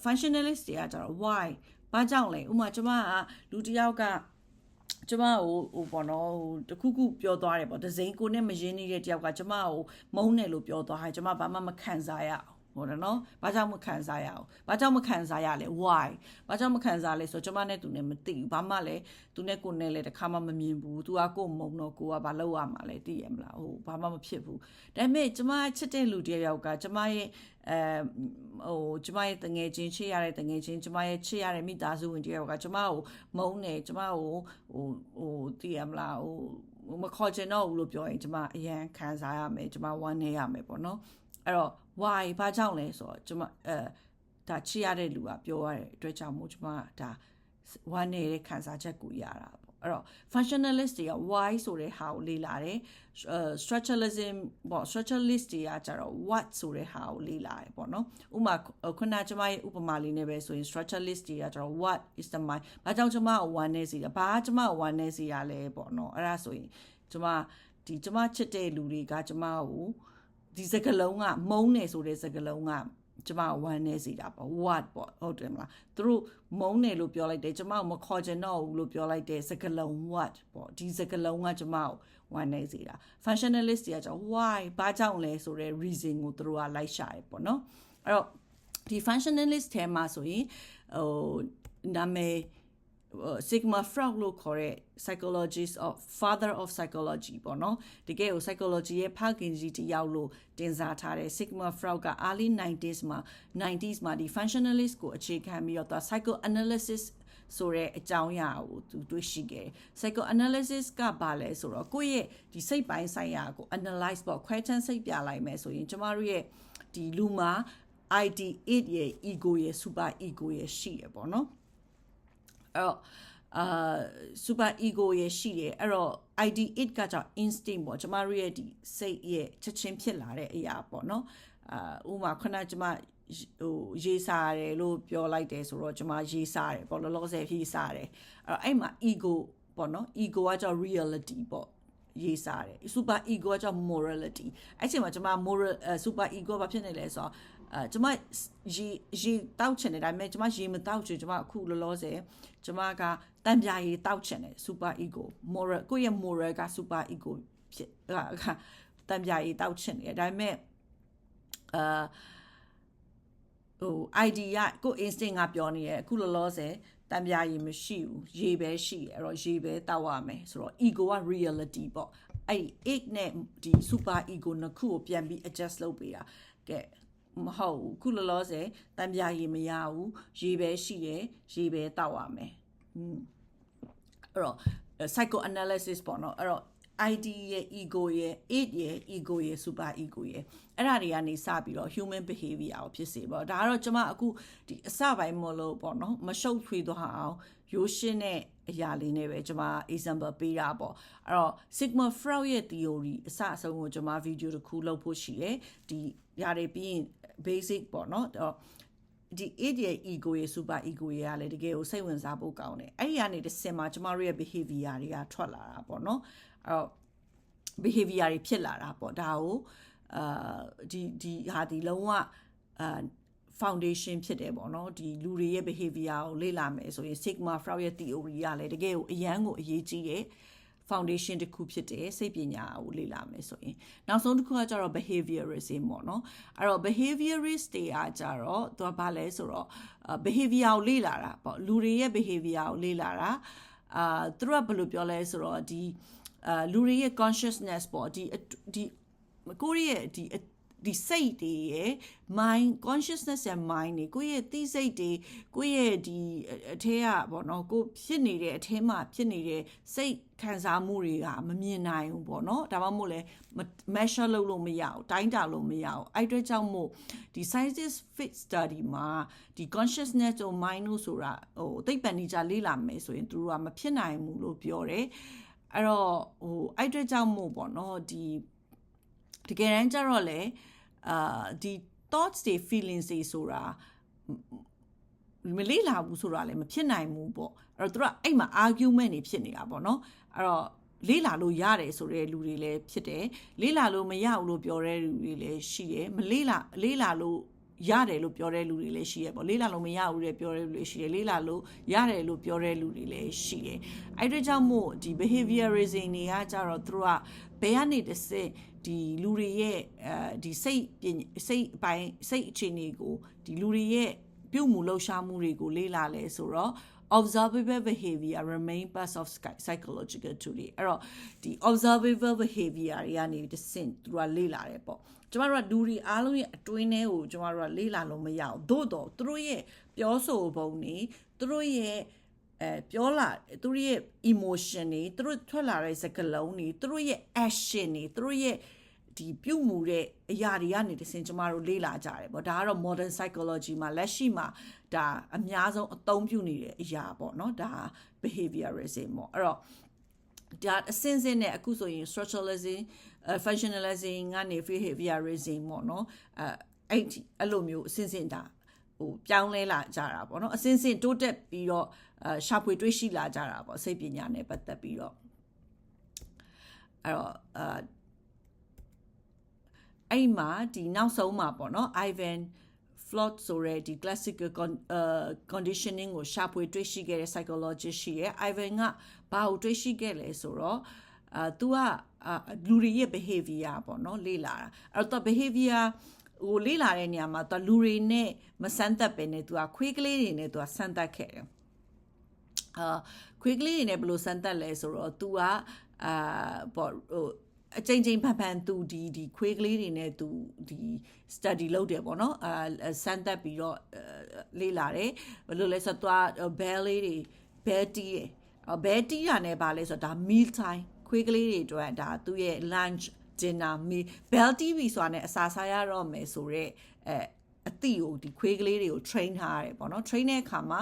Speaker 1: functionalist တွေကကြတော့ why ဘာကြောင့်လဲဥပမာကျမကလူတစ်ယောက်ကကျမကိုပေါ့နော်တခုခုပြောသွားတယ်ပေါ့ဒဇိန်ကိုနဲ့မရင်းနေတဲ့တယောက်ကကျမကိုမုန်းတယ်လို့ပြောသွားတယ်ကျမဘာမှမခံစားရအောင်ဟုတ်တယ်နော်ဘာကြောင့်မခံစားရအောင်ဘာကြောင့်မခံစားရလဲ why ဘာကြောင့်မခံစားလဲဆိုတော့ကျမနဲ့သူနဲ့မသိဘူးဘာမှလည်းသူနဲ့ကိုနဲ့လည်းတစ်ခါမှမမြင်ဘူးသူကကိုမုန်းတော့ကိုကဘာလုပ်ရမှာလဲသိရမလားဘာမှမဖြစ်ဘူးဒါပေမဲ့ကျမချစ်တဲ့လူတယောက်ကကျမရဲ့ကျမရဲ့တငယ်ချင်းချစ်ရတဲ့တငယ်ချင်းကျမရဲ့ချစ်ရတဲ့မိသားစုဝင်တယောက်ကကျမကိုမုန်းတယ်ကျမကိုသိရမလားမခေါ်ချင်တော့ဘူးလို့ပြောရင်ကျမအရန်ခံစားရမယ်ကျမဝမ်းနည်းရမယ်ပေါ့နော်အဲ့တော့ why ဘာကြောင့်လဲဆိုတော့ကျမဒါချစ်ရတဲ့လူကပြောရတဲ့အတွက်ကြောင့်မို့ကျမဒါဝမ်းနေတဲ့ခံစားချက်ကိုရတာပေါ့အဲ့တော့ functionalist တွေက why ဆိုတဲ့ဟာကိုလေ့လာတယ်structuralism ပေါ့ structuralist တွေကကြတော့ what ဆိုတဲ့ဟာကိုလေ့လာတယ်ပေါ့နော်ဥပမာခုနကျမရဲ့ဥပမာလေးနဲ့ပဲဆိုရင် structuralist တွေကကြတော့ what is the mind ဘာကြောင့်ကျမကိုဝမ်းနေစေတာဘာကျမကိုဝမ်းနေစေရလဲပေါ့နော်အဲ့ဒါဆိုရင်ကျမချစ်တဲ့လူတွေကကျမကိုဒီစကားလုံးကမုန်းနေဆိုတဲ့စကားလုံးကကျမဝမ်းနေစေတာပေါ့ what ပေါ့ဟုတ်တယ်မလားသူတို့မုန်းတယ်လို့ပြောလိုက်တယ်ကျမကိုမခေါ်ချင်တော့ဘူးလို့ပြောလိုက်တဲ့စကားလုံး what ပေါ့ဒီစကားလုံးကကျမကိုဝမ်းနေစေတာ functionalist တွေကကြောင့် why ဘာကြောင့်လဲဆိုတဲ့ reason ကိုသူတို့ကလိုက်ရှာတယ်ပေါ့နော်အဲ့တော့ဒီ functionalist ထဲမှာဆိုရင်နာမည် Sigmund Freud လို့ခေါ်တဲ့ psychologist of father of psychology ပေါ့နော်တကယ်ကို psychology ရဲ့ဖခင်ကြီးတယောက်လို့တင်စားထားတဲ့ Sigmund Freud က early 90s မှာဒီ functionalist ကိုအခြေခံပြီးတော့ psychoanalysis ဆိုတဲ့အကြောင်းအရာကိုသူတွေ့ရှိခဲ့တယ် psychoanalysis ကဘာလဲဆိုတော့ကိုယ့်ရဲ့ဒီစိတ်ပိုင်းဆိုင်ရာကို analyze ပေါ့ခွဲခြမ်းစိတ်ပြလိုက်မယ်ဆိုရင်ကျမတို့ရဲ့ဒီလူမှာ ID8 ရဲ့ ego ရဲ့ super ego ရဲ့ရှိရပေါ့နော်အဲ့တော့super ego ရဲ့ရှိတယ်အဲ့တော့ ID8 ကကြောင့် instinct ပေါ့ကျမတို့ရဲ့ဒီစိတ်ရဲ့ချက်ချင်းဖြစ်လာတဲ့အရာပေါ့နော်ဥပမာခုနကျမရေးစားတယ်လို့ပြောလိုက်တယ်ဆိုတော့ကျမရေးစားတယ်ပေါ့လောလောဆယ်ရေးစားတယ်အဲ့မှာ ego ပေါ့နော် ego ကကြောင့် reality ပေါ့ရေးစားတယ် super ego ကကြောင့် morality အဲ့ချိန်မှာကျမ moral super ego ဘာဖြစ်နေလဲဆိုတော့ကျမရေတောက်ချင်တယ်ဒါပေမဲ့ကျမရေမတောက်ချင်ကျမအခုလောလောဆယ်ကျမကတန်ပြာရေတောက်ချင်တယ် super ego moral ကိုယ့်ရဲ့ moral က super ego ဖြစ်တန်ပြာရေတောက်ချင်တယ်ဒါပေမဲ့ID ကကိုယ့် instinct ကပြောနေတယ်အခုလောလောဆယ်တန်ပြာရေမရှိဘူးရေပဲရှိတယ်အဲ့တော့ရေပဲတောက်ရမယ်ဆိုတော့ ego က reality ပေါ့အဲ့ 8 နဲ့ဒီ super ego နှစ်ခုကိုပြန်ပြီး adjust လုပ်ပေးတာကဲမဟုတ်ဘူးခုလောလောဆယ်တန်ပြာရေမရဘူးရေပဲရှိတယ်ရေပဲတောက်ရမယ် အဲ့တော့ psychoanalysis ပေါ့နော်အဲ့တော့ ID ရဲ့ ego ရဲ့ id ရဲ့ ego ရဲ့ super ego ရဲ့အဲ့ဒါတွေကနေစပြီးတော့ human behavior ကိုဖြစ်စေပေါ့ဒါကတော့ကျွန်မအခုဒီအစပိုင်းမလို့ပေါ့နော်မရှုပ်ထွေးသွားအောင်ရိုးရှင်းတဲ့အရာလေးနဲ့ပဲကျွန်မ example ပေးတာပေါ့အဲ့တော့ Sigmund Freud ရဲ့ theory အစအဆုံးကိုကျွန်မ video တစ်ခုလုပ်ဖို့ရှိတယ်ဒီຢာတွေပြီးရင် basic ပေါ့နော်ဒီ id ရဲ့ ego ရဲ့ super ego ရဲ့ကလည်းတကယ်ကိုစိတ်ဝင်စားဖို့ကောင်းတယ်အဲ့ဒီကနေတစ်ဆင့်မှာကျွန်မတို့ရဲ့ behavior တွေကထွက်လာတာပေါ့နော်အဲ့တော့ behavior တွေဖြစ်လာတာပေါ့ဒါကိုဒီဟာဒီလုံးဝfoundation ဖြစ်တယ်ပေါ့နော်ဒီလူတွေရဲ့ behavior ကိုလေ့လာမယ်ဆိုရင် Sigmund Freud ရဲ့ theory ကလည်းတကယ်ကိုအရန်ကိုအရေးကြီးတဲ့ foundation တစ်ခုဖြစ်တယ်စိတ်ပညာကိုလေ့လာမယ်ဆိုရင်နောက်ဆုံးတစ်ခုကကျတော့ behaviorism ပေါ့နော်အဲ့တော့ behaviorist တွေကကျတော့သူကဘာလဲဆိုတော့ behavior ကိုလေ့လာတာပေါ့လူတွေရဲ့ behavior ကိုလေ့လာတာသူတို့ကဘယ်လိုပြောလဲဆိုတော့ဒီလူတွေရဲ့ consciousness ပေါ့ဒီကိုယ့်ရဲ့ဒီစိတ်တွေရဲ့ mind consciousness ရဲ့ mind တွေကိုယ့်ရဲ့သိစိတ်တွေကိုယ့်ရဲ့ဒီအထဲကပေါ့နော်ကိုဖြစ်နေတဲ့အထဲမှာဖြစ်နေတဲ့စိတ်ခံစားမှုတွေကမမြင်နိုင်ဘူးပေါ့နော်ဒါမှမဟုတ်လဲ measure လုပ်လို့မရဘူးတိုင်းတာလို့မရဘူးအဲ့အတွက်ကြောင့်မို့ဒီ scientific study မှာဒီ consciousness တို့ mind တို့ဆိုတာသိပ္ပံနည်းကြလေ့လာမယ်ဆိုရင်သူတို့ကမဖြစ်နိုင်ဘူးလို့ပြောတယ်အဲ့တော့အဲ့အတွက်ကြောင့်မို့ပေါ့နော်ဒီတကယ်တမ်းကျတော့လေဒီ thoughts တွေ feelings တွေဆိုတာမလေ့လာဘူးဆိုတာလည်းမဖြစ်နိုင်ဘူးပေါ့အဲ့တော့သူကအဲ့မှာ argument တွေဖြစ်နေတာပေါ့နော်အဲ့တော့လေ့လာလို့ရတယ်ဆိုတဲ့လူတွေလည်းဖြစ်တယ်လေ့လာလို့မရဘူးလို့ပြောတဲ့လူတွေလည်းရှိတယ်မလေ့လာလို့ရတယ်လို့ပြောတဲ့လူတွေလည်းရှိရပေါ့လေ့လာလို့မရဘူးတဲ့ပြောတဲ့လူတွေရှိတယ်လေ့လာလို့ရတယ်လို့ပြောတဲ့လူတွေလည်းရှိတယ်အဲ့ဒါကြောင့်မို့ဒီ behaviorism တွေကကြတော့သူတို့ကဘယ်ကနေတစ်စက်ဒီလူတွေရဲ့ဒီစိတ်ပိုင်းစိတ်အခြေအနေကိုဒီလူတွေရဲ့ပြုမှုလှုပ်ရှားမှုတွေကိုလေ့လာလဲဆိုတော့ observable behavior remain part of psychological theory အဲ့တော့ဒီ observable behavior တွေကနေတစ်စင်သူကလေ့လာတယ်ပေါ့ကျမတို့ကလူတွေအားလုံးရဲ့အတွင်းထဲကိုကျမတို့ကလေ့လာလို့မရဘူးသို့တော့သူတို့ရဲ့ပြောဆိုပုံတွေသူတို့ရဲ့ပြောလာသူတို့ရဲ့ emotion တွေသူတို့ထွက်လာတဲ့စကားလုံးတွေသူတို့ရဲ့ action တွေသူတို့ရဲ့ဒီပြုမှုတဲ့အရာတွေကနေတစ်ဆင့်ကျမတို့လေ့လာကြတယ်ပေါ့ဒါကတော့ modern psychology မှာလက်ရှိမှာဒါအများဆုံးအသုံးပြုနေတဲ့အရာပေါ့နော်ဒါ behaviorism ပေါ့အဲ့တော့ဒါအစင်းစင်းနဲ့အခုဆိုရင် structuralism functionalism ကနေ behaviorism ပေါ့နော်အဲ့လိုမျိုးအစင်းစင်းဒါပြောင်းလဲလာကြတာပေါ့နော်အစင်းစင်းတိုးတက်ပြီးတော့ရှာဖွေတွေးရှိလာကြတာပေါ့စိတ်ပညာနဲ့ပတ်သက်ပြီးတော့အဲ့တော့အဲ့မှာဒီနောက်ဆုံးမှာပေါ့နော် Ivan Flood ဆိုတဲ့ဒီ classical conditioning ကိုရှာဖွေတွေးရှိခဲ့တဲ့ psychologist ရှိရဲ့ Ivan ကဘာကိုတွေးရှိခဲ့လဲဆိုတော့သူကလူတွေရဲ့ behavior ပေါ့နော်လေ့လာတာအဲ့တော့ behavior ဟိုလေ့လာတဲ့နေရာမှာသူလူတွေနဲ့မစမ်းသပ်ပဲနဲ့သူကခွေးကလေးတွေနဲ့သူကစမ်းသပ်ခဲ့တယ်ခွေးကလေးတွေနဲ့ဘယ်လိုစမ်းသပ်လဲဆိုတော့သူကပေါ့ဟိုအချိန်ဖန်သူဒီခွေးကလေးတွေနဲ့သူဒီ study လုပ်တယ်ပေါ့နော်စမ်းသပ်ပြီးတော့လေ့လာတယ်ဘယ်လိုလဲဆိုတော့သူက bell လေးတွေ bell တီးတယ် bell တီးတာနဲ့ပါလဲဆိုတော့ဒါ meal time ခွေးကလေးတွေအတွက်ဒါသူ့ရဲ့ lunch dinner meal bell TV ဆိုတာနဲ့အစာစားရတော့မယ်ဆိုတော့အသည့်ကိုဒီခွေးကလေးတွေကို train ထားရတယ်ပေါ့နော် train တဲ့အခါမှာ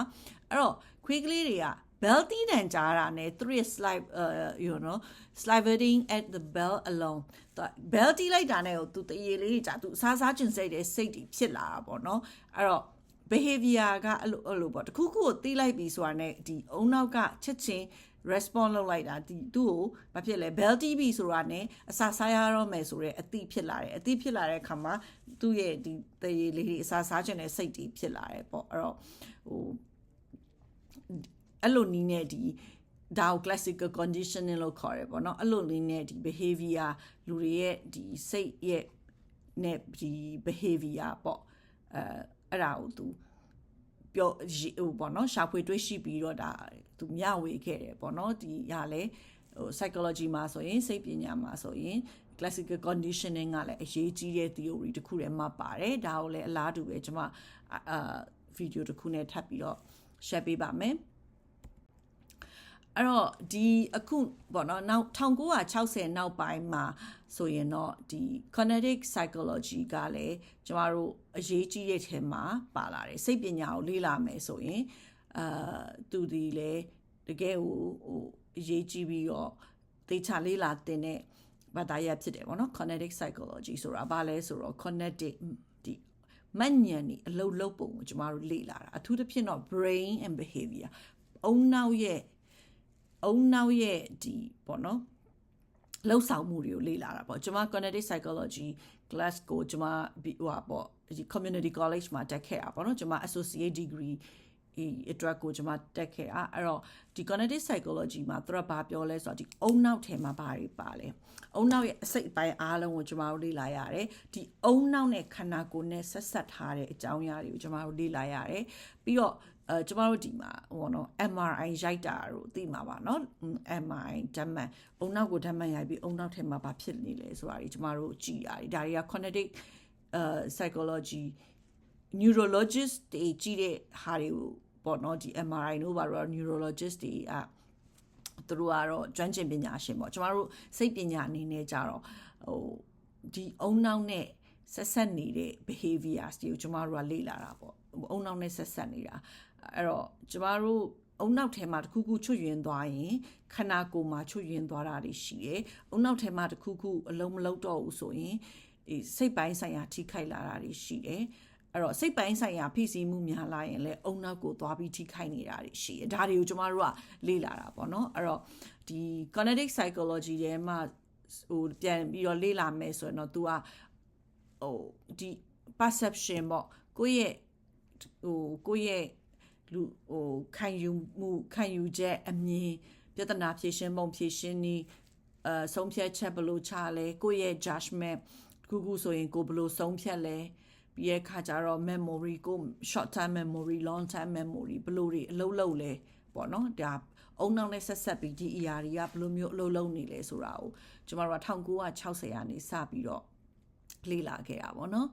Speaker 1: အဲ့တော့ခွေးကလေးတွေက bell တီးတန်ကြားတာနဲ့သူရဲ့ salivating at the bell alone bell တီးလိုက်တာနဲ့သူတရေလေးတွေကြာသူအစားကျင်စိတ်တဲ့စိတ်တွေဖြစ်လာတာပေါ့နော်အဲ့တော့ behavior ကအဲ့လိုပေါ့တခုခုကိုတီးလိုက်ပြီဆိုတာနဲ့ဒီအုံနောက်ကချက်ချင်း response လုပ်လိုက်တာဒီသူ့ကိုမဖြစ်လဲ bell TV ဆိုတာနဲ့အစာစားရတော့မယ်ဆိုတော့အတိဖြစ်လာတယ်အတိဖြစ်လာတဲ့အခါမှာသူ့ရဲ့ဒီတရေလေးတွေအစာစားခြင်းနဲ့စိတ်တွေဖြစ်လာတယ်ပေါ့အဲ့တော့ဟိုအဲ့လိုနီးနဲ့ဒီဒါကို classical conditioning လို့ခေါ်တယ်ပေါ့နော်အဲ့လိုနီးနဲ့ဒီ behavior လူတွေရဲ့ဒီစိတ်ရဲ့နဲ့ဒီ behavior ပေါ့အဲ့ဒါကိုသူပြောဟိုပေါ့နော်ရှာဖွေတွေးရှိပြီးတော့ဒါသူမျှဝေခဲ့တယ်ပေါ့နော်ဒီရလဲဟို psychology မှာဆိုရင်စိတ်ပညာမှာဆိုရင် classical conditioning ကလည်းအရေးကြီးတဲ့ theory တစ်ခုထဲမှာပါတယ်ဒါကိုလည်းအလားတူပဲကျွန်မဗီဒီယိုတစ်ခုနဲ့ထပ်ပြီးတော့ share ပေးပါမယ် အဲ့တော့ဒီအခုပေါ့နော်နောက်1960နောက်ပိုင်းမှာဆိုရင်တော့ဒီ kinetic psychology ကလည်းကျမတို့အရေးကြီးတဲ့ထဲမှာပါလာတယ်စိတ်ပညာကိုလေ့လာမယ်ဆိုရင်သူဒီလည်းတကယ်ဟိုအရေးကြီးပြီးတော့သေချာလေ့လာတင်တဲ့ဘာသာရပ်ဖြစ်တယ်ပေါ့နော် kinetic psychology ဆိုတာဘာလဲဆိုတော့ kinetic ဒီမဉဏ်นี่အလုပ်လုပ်ပုံကိုကျမတို့လေ့လာတာအထူးသဖြင့်တော့ brain and behavior အုံနောက်ရဲ့ဒီပေါ့နော်လှုပ်ဆောင်မှုတွေကိုလေ့လာတာပေါ့ကျွန်မ kinetic psychology class ကိုကျွန်မဟိုပါပေါ့ဒီ community college မှာတက်ခဲ့တာပေါ့နော်ကျွန်မ associate degree အတွက်ကိုကျွန်မတက်ခဲ့တာအဲ့တော့ဒီ kinetic psychology မှာသူကဘာပြောလဲဆိုတော့ဒီအုံနောက်ထဲမှာဘာတွေပါလဲအုံနောက်ရဲ့အစိတ်အပိုင်းအားလုံးကိုကျွန်မတို့လေ့လာရတယ်ဒီအုံနောက်နဲ့ခန္ဓာကိုယ်နဲ့ဆက်ဆက်ထားတဲ့အကြောင်းအရာတွေကိုကျွန်မတို့လေ့လာရတယ်ပြီးတော့ကျမတို့ဒီမှာဟိုနော် MRI ရိုက်တာတို့သိမှာပါเนาะ MRI ဓာတ်မှန်အုံနောက်ကိုဓာတ်မှန်ရိုက်ပြီးအုံနောက်ထဲမှာဘာဖြစ်နေလဲဆိုတာကြီးကျမတို့ကြည့်ရတယ်ဒါတွေက kinetic psychology neurologist တွေကြည့်တဲ့ဟာတွေကိုပေါ့เนาะဒီ MRI တို့ဘာလို့ neurologist တွေသူတို့ကတော့ကျွမ်းကျင်ပညာရှင်ပေါ့ကျမတို့စိတ်ပညာအနေနဲ့ကြတော့ဟိုဒီအုံနောက်နဲ့ဆက်ဆက်နေတဲ့ behaviors တွေကိုကျမတို့ကလေ့လာတာပေါ့အုံနောက်နဲ့ဆက်ဆက်နေတာအဲ့တော့ကျမတို့အုံနောက်ထဲမှာတစ်ခုခုချွတ်ယွင်းသွားရင်ခန္ဓာကိုယ်မှာချွတ်ယွင်းသွားတာတွေရှိတယ်။အုံနောက်ထဲမှာတစ်ခုခုအလုံးမလုံးတော့ဘူးဆိုရင်ဒီစိတ်ပိုင်းဆိုင်ရာထိခိုက်လာတာတွေရှိတယ်။အဲ့တော့စိတ်ပိုင်းဆိုင်ရာဖိစီးမှုများလာရင်လည်းအုံနောက်ကိုသွားပြီးထိခိုက်နေတာတွေရှိတယ်။ဒါတွေကိုကျမတို့ကလေ့လာတာပေါ့နော်။အဲ့တော့ဒီ kinetic psychology ထဲမှာဟိုပြန်ပြီးတော့လေ့လာမယ်ဆိုရင်တော့ तू ကဟိုဒီ perception ပေါ့ကိုယ့်ရဲ့လူဟိုခံယူချက်အမြင်ပြဿနာဖြေရှင်းပုံဖြေရှင်းနည်းဆုံးဖြတ်ချက်ဘယ်လိုချလဲကိုယ့်ရဲ့ judgment ခုဆိုရင်ကိုဘယ်လိုဆုံးဖြတ်လဲပြီးရဲ့ခါကျတော့ memory ကို short term memory long term memory ဘယ်လိုတွေအလုပ်လုပ်လဲပေါ့နော်ဒါအုံနောက်နဲ့ဆက်ပြီးဒီအရာတွေကဘယ်လိုမျိုးအလုပ်လုပ်နေလဲဆိုတာကိုကျမတို့က1960ကနေစပြီးတော့လေ့လာခဲ့တာပေါ့နော်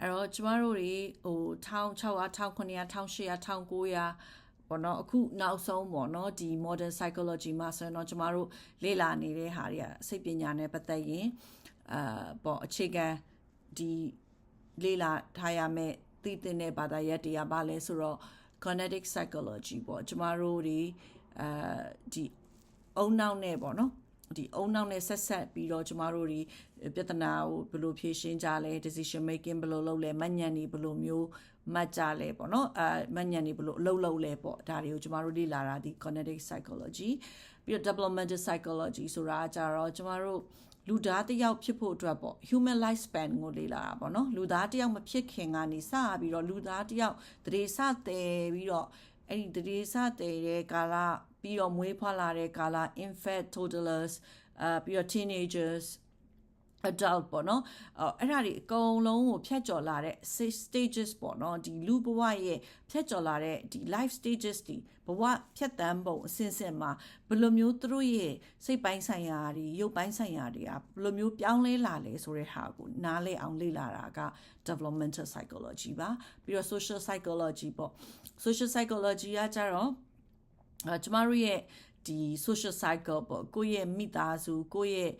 Speaker 1: အဲ့တော့ကျမတို့တွေဟို1600 1900 1800 1900ပေါ့နော်အခုနောက်ဆုံးပေါ့နော်ဒီ modern psychology မှာဆိုတော့ကျမတို့လေ့လာနေတဲ့ဟာတွေကစိတ်ပညာနဲ့ပတ်သက်ရင်ပေါ့အခြေခံဒီလေ့လာထားရမယ့်သိတဲ့ဘာသာရပ်တွေကဘာလဲဆိုတော့ kinetic psychology ပေါ့ကျမတို့တွေဒီအုံနောက်နဲ့ပေါ့နော်ဒီအုံနောက်နဲ့ဆက်ဆက်ပြီးတော့ကျမတို့ဒီပြဿနာကိုဘယ်လိုဖြေရှင်းကြလဲ decision making ဘယ်လိုလုပ်လဲမဉဏ်တွေဘယ်လိုမျိုးမှတ်ကြလဲပေါ့နော်မဉဏ်တွေဘယ်လိုအလုပ်လုပ်လဲပေါ့ဒါတွေကိုကျမတို့လေ့လာတာဒီ kinetic psychology ပြီးတော့ developmental psychology ဆိုတာကြတော့ကျမတို့လူသားတစ်ယောက်ဖြစ်ဖို့အတွက်ပေါ့ human life span ကိုလေ့လာတာပေါ့နော်လူသားတစ်ယောက်မဖြစ်ခင်ကနေစပြီးတော့လူသားတစ်ယောက်တရေစတယ်ပြီးတော့အဲ့ဒီတရေစတယ်တဲ့ကာလပြီးတော့မွေးဖွားလာတဲ့ကာလ infant toddlers ပြီးတော့ teenagers adult ပေါ့နော်အဲ့ဒါတွေအကုန်လုံးကိုဖြတ်ကျော်လာတဲ့ stages ပေါ့နော်ဒီလူဘဝရဲ့ဖြတ်ကျော်လာတဲ့ဒီ life stages ဒီဘဝဖြတ်တန်းပုံအစဉ်စဉ်မှာဘယ်လိုမျိုးသူတို့ရဲ့စိတ်ပိုင်းဆိုင်ရာတွေရုပ်ပိုင်းဆိုင်ရာတွေကဘယ်လိုမျိုးပြောင်းလဲလာလဲဆိုတဲ့ဟာကိုနားလည်အောင်လေ့လာတာက developmental psychology ပါပြီးတော့ social psychology ပေါ့ social psychology ကကြတော့ကျမတို့ရဲ့ဒီ social cycle ပေါ့ကိုယ့်ရဲ့မိသားစုကိုယ့်ရဲ့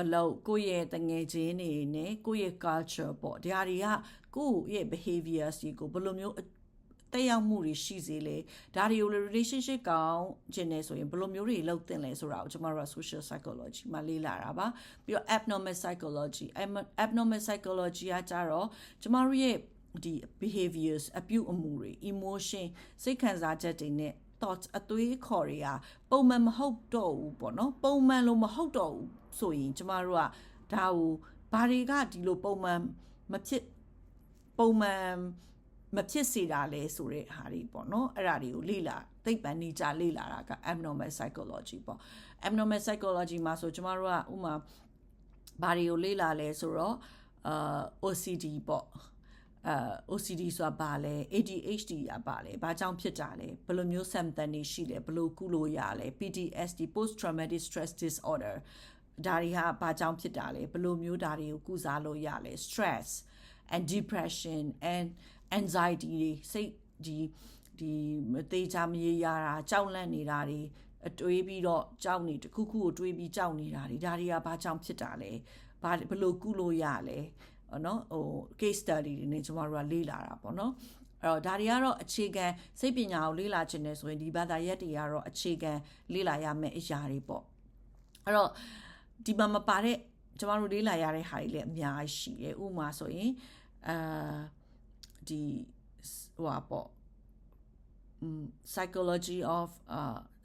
Speaker 1: အလုပ်ကိုယ့်ရဲ့တငယ်ချင်းတွေနဲ့ကိုယ့်ရဲ့ culture ပေါ့ဒါတွေကကိုယ့်ရဲ့ behaviors တွေကိုဘယ်လိုမျိုးတက်ရောက်မှုတွေရှိစေလဲဒါတွေကို relationship ကောင်းခြင်းနဲ့ဆိုရင်ဘယ်လိုမျိုးတွေလုပ်သင့်လဲဆိုတာကိုကျွန်တော်တို့ social psychology မှာလေ့လာတာပါပြီးတော့ abnormal psychology ကကြတော့ကျွန်တော်တို့ရဲ့ဒီ behaviors အပြုအမူတွေ emotion စိတ်ခံစားချက်တွေနဲ့ thoughts အတွေးအခေါ်တွေကပုံမှန်မဟုတ်တော့ဘူးပေါ့နော်ပုံမှန်လို့မဟုတ်တော့ဘူးဆိုရင်ကျမတို့ကဒါကိုဘာတွေကဒီလိုပုံမှန်မဖြစ်စေတာလဲဆိုတဲ့ဟာတွေပေါ့နော်အဲ့ဒါတွေကိုလေ့လာသိပ္ပံနည်းကြလေ့လာတာက abnormal psychology ပေါ့ abnormal psychology မှာဆိုကျမတို့ကဥမာဘာတွေကိုလေ့လာလဲဆိုတော့OCD ပေါ့ OCD ဆိုတာဘာလဲ ADHD ကဘာလဲဘာကြောင့်ဖြစ်တာလဲဘယ်လိုမျိုး symptom တွေရှိလဲဘယ်လိုကုလို့ရလဲ PTSD post traumatic stress disorder ဒါတွေကဘာကြောင့်ဖြစ်တာလဲဘယ်လိုမျိုးဒါတွေကိုကုစားလို့ရလဲ stress and depression and anxiety တွေစိတ်ဒီ ဒီတေချာမရေရာတာကြောက်လန့်နေတာတွေအတွေးပြီးတော့ကြောက်နေတခုခုကိုတွေးပြီးကြောက်နေတာတွေဒါတွေကဘာကြောင့်ဖြစ်တာလဲဘယ်လိုကုလို့ရလဲနော်ဟို case study တွေနဲ့ကျွန်တော်တို့ကလေ့လာတာပေါ့နော်အဲ့တော့ဒါတွေကတော့အခြေခံစိတ်ပညာကိုလေ့လာခြင်းနဲ့ဆိုရင်ဒီဘာသာရပ်တွေကတော့အခြေခံလေ့လာရမယ့်အရာတွေပေါ့အဲ့တော့ဒီမှာမပါတဲ့ကျွန်တော်တို့လေ့လာရတဲ့ဟာတွေလည်းအများကြီးရှိတယ်ဥပမာဆိုရင်ဒီဟိုပေါ့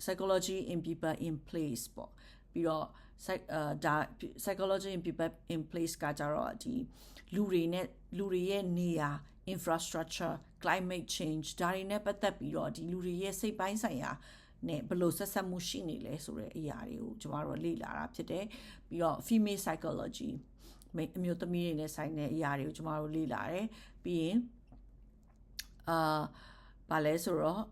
Speaker 1: psychology in people in place ပေါ့ပြီးတော့ဒါ psychology in people in place ကကြတော့ဒီလူတွေရဲ့နေရာ infrastructure climate change ဒါတွေနဲ့ပတ်သက်ပြီးတော့ဒီလူတွေရဲ့စိတ်ပိုင်းဆိုင်ရာနဲ့ဘယ်လိုဆက်ဆက်မှုရှိနေလဲဆိုတဲ့အရာတွေကိုကျွန်တော်တို့လေ့လာတာဖြစ်တယ်ပြီးတော့ female psychology အမျိုးသမီးတွေနဲ့ဆိုင်တဲ့အရာတွေကိုကျွန်တော်တို့လေ့လာတယ်ပြီးရင်ဘာလဲဆိုတော့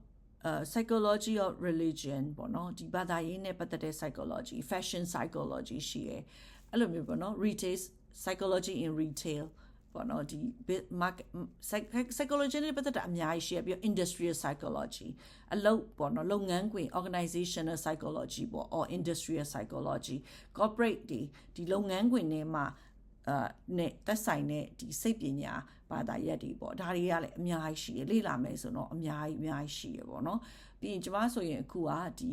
Speaker 1: psychology of religion ပေါ့နော်ဒီဘာသာရေးနဲ့ပတ်သက်တဲ့ psychology fashion psychology ရှိရယ်အဲ့လိုမျိုးပေါ့နော် retail psychology in retail ပေါ့နော်ဒီ psychology နဲ့ပတ်သက်တာအများကြီးရှိရပြီး industrial psychology အလုပ်ပေါ့နော်လုပ်ငန်းခွင် organizational psychology ပေါ့ or industrial psychology corporate ဒီလုပ်ငန်းခွင်ထဲမှာနဲ့သက်ဆိုင်တဲ့ဒီစိတ်ပညာဘာသာရပ်တွေပေါ့ဒါတွေကလည်းအများကြီးရှိရလေ့လာမယ်ဆိုတော့အများကြီးရှိရပေါ့နော်ပြီးရင်ကျွန်မဆိုရင်အခုကဒီ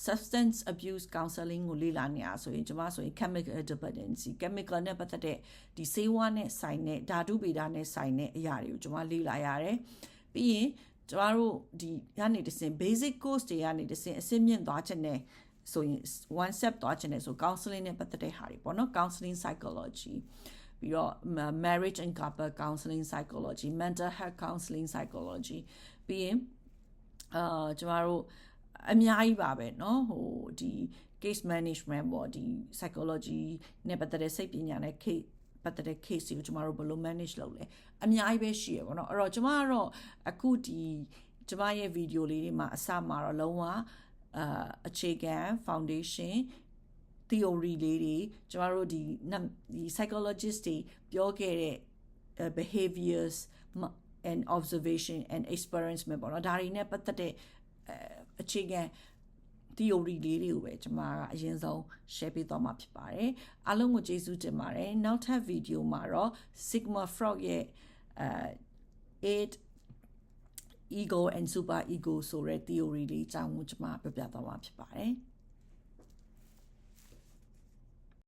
Speaker 1: substance abuse counseling ကိုလေ့လာနေတာဆိုရင်ကျွန်မဆိုရင် chemical dependency chemical နဲ့ပတ်သက်တဲ့ဒီဆေးဝါးနဲ့ဆိုင်တဲ့ဓာတုဗေဒနဲ့ဆိုင်တဲ့အရာတွေကိုကျွန်မလေ့လာရတယ်ပြီးရင်ကျွန်တော်တို့ဒီကနေတစ်စင် basic course တွေကနေတစ်စင်အစစ်မြင့်သွားခြင်းနဲ့ဆိုရင် one step သွားခြင်းနဲ့ဆို counseling နဲ့ပတ်သက်တဲ့ဟာတွေပေါ့နော် counseling psychology ပြီးတော့ marriage and couple counseling psychology mental health counseling psychology ပြီးရင်ကျွန်တော်တို့အများကြီးပါပဲเนาะဟိုဒီ case management ပေါ့ဒီ psychology နဲ့ပတ်သက်တဲ့စိတ်ပညာနဲ့ case ပတ်သက်တဲ့ case ကိုကျွန်တော်တို့ဘယ်လို manage လုပ်လဲအများကြီးပဲရှိရပေါ့เนาะအဲ့တော့ကျွန်မကတော့အခုဒီကျွန်မရဲ့ video လေးတွေမှာအစမှာတော့လုံးဝအခြေခံ foundation theory လေးတွေကျွန်တော်တို့ဒီ psychologist တွေပြောခဲ့တဲ့ behaviors and observation and experience မှာပေါ့နော်ဒါတွေနဲ့ပတ်သက်တဲ့အခြေခံ theory လေးတွေကိုပဲကျွန်မကအရင်ဆုံး share ပေးသွားမှာဖြစ်ပါတယ်အားလုံးကိုကျေးဇူးတင်ပါတယ်နောက်ထပ် video မှာတော့ Sigmund Freud ရဲ့8 ego and super ego ဆိုတဲ့ theory လေးအကြောင်းကိုကျွန်မပြပြသွားမှာဖြစ်ပါတယ်